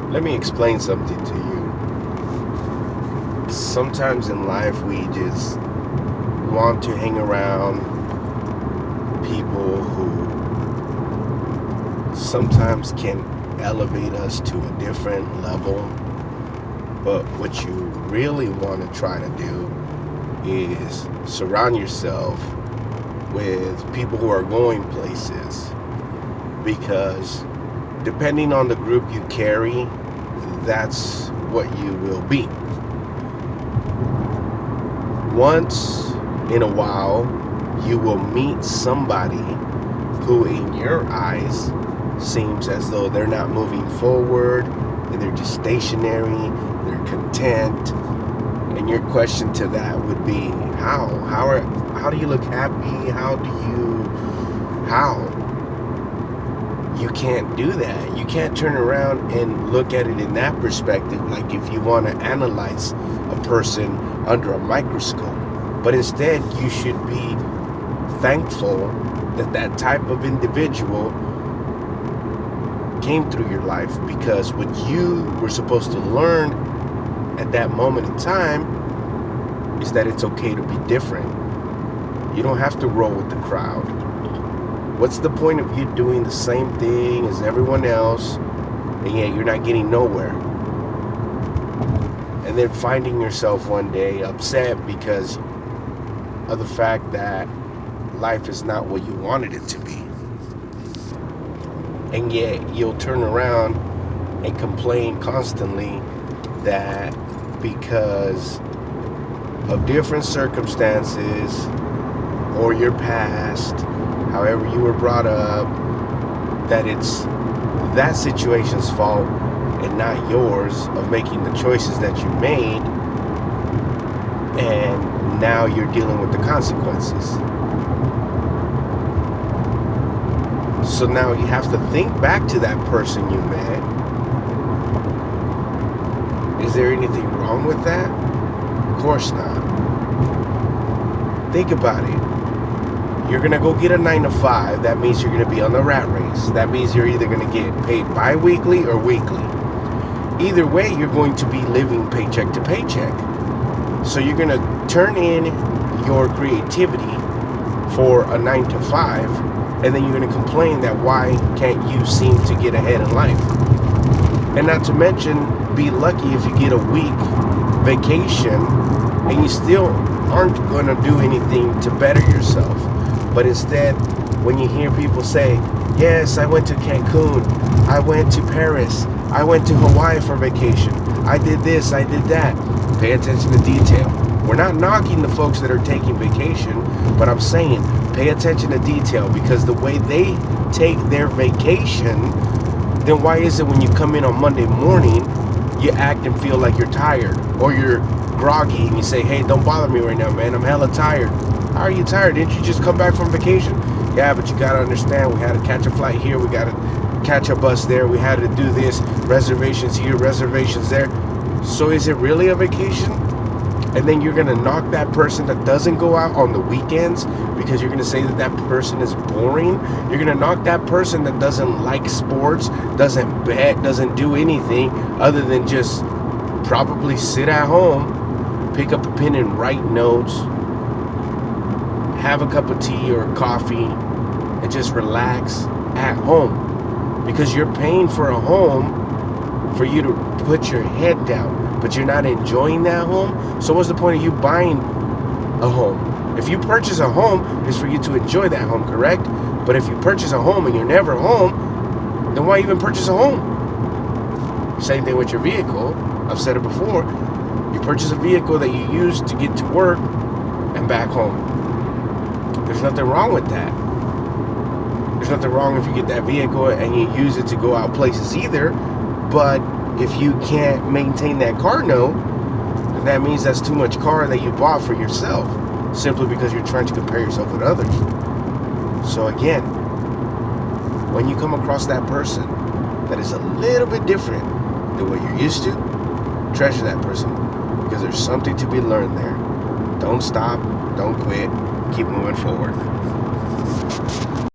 Let me explain something to you. Sometimes in life we just want to hang around people who sometimes can elevate us to a different level. But what you really want to try to do is surround yourself with people who are going places, because depending on the group you carry, that's what you will be. Once in a while, you will meet somebody who, in your eyes, seems as though they're not moving forward and they're just stationary, they're content. And your question to that would be, how? How do you look happy? How? You can't do that. You can't turn around and look at it in that perspective, like if you want to analyze a person under a microscope. But instead, you should be thankful that that type of individual came through your life, because what you were supposed to learn at that moment in time is that it's okay to be different. You don't have to roll with the crowd. What's the point of you doing the same thing as everyone else, and yet you're not getting nowhere? And then finding yourself one day upset because of the fact that life is not what you wanted it to be. And yet you'll turn around and complain constantly that because of different circumstances or your past, however you were brought up, that it's that situation's fault and not yours of making the choices that you made, and now you're dealing with the consequences. So now you have to think back to that person you met. Is there anything wrong with that? Of course not. Think about it. You're gonna go get a 9 to 5. That means you're gonna be on the rat race. That means you're either gonna get paid bi-weekly or weekly. Either way, you're going to be living paycheck to paycheck. So you're gonna turn in your creativity for a 9 to 5, and then you're gonna complain that why can't you seem to get ahead in life? And not to mention, be lucky if you get a week vacation and you still aren't gonna do anything to better yourself. But instead, when you hear people say, yes, I went to Cancun, I went to Paris, I went to Hawaii for vacation, I did this, I did that, pay attention to detail. We're not knocking the folks that are taking vacation, but I'm saying pay attention to detail, because the way they take their vacation, then why is it when you come in on Monday morning, you act and feel like you're tired, or you're groggy and you say, hey, don't bother me right now, man, I'm hella tired. How are you tired? Didn't you just come back from vacation? Yeah, but you gotta understand, we had to catch a flight here, we gotta catch a bus there, we had to do this, reservations here, reservations there. So is it really a vacation? And then you're gonna knock that person that doesn't go out on the weekends because you're gonna say that that person is boring. You're gonna knock that person that doesn't like sports, doesn't bet, doesn't do anything other than just probably sit at home, pick up a pen and write notes, have a cup of tea or coffee, and just relax at home. Because you're paying for a home for you to put your head down, but you're not enjoying that home. So what's the point of you buying a home? If you purchase a home, it's for you to enjoy that home, correct? But if you purchase a home and you're never home, then why even purchase a home? Same thing with your vehicle. I've said it before. You purchase a vehicle that you use to get to work and back home. There's nothing wrong with that. There's nothing wrong if you get that vehicle and you use it to go out places either. But if you can't maintain that car note, then that means that's too much car that you bought for yourself, simply because you're trying to compare yourself with others. So again, when you come across that person that is a little bit different than what you're used to, treasure that person, because there's something to be learned there. Don't stop, don't quit, keep moving forward.